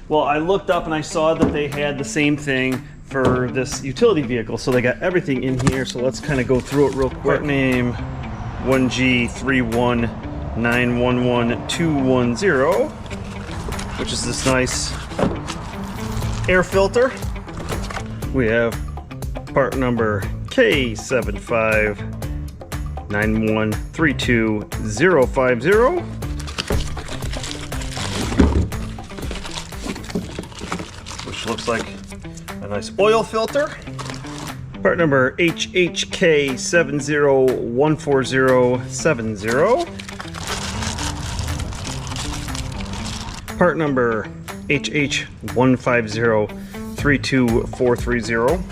Well, I looked up and I saw that they had the same thing for this utility vehicle, so they got everything in here. So let's kind of go through it real quick. Part name 1G31911-210, which is this nice air filter. We have part number K75913250, which looks like a nice oil filter. Part number HHK7014070. Part number HH15032430.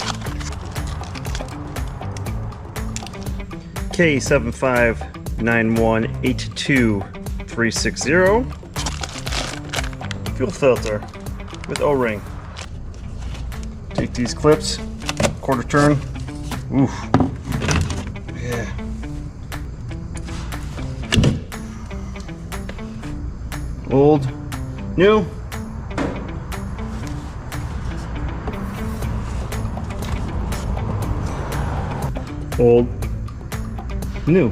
K75918230. Fuel filter with O-ring. Take these clips, quarter turn. Oof. Yeah. Old, new. Old, new.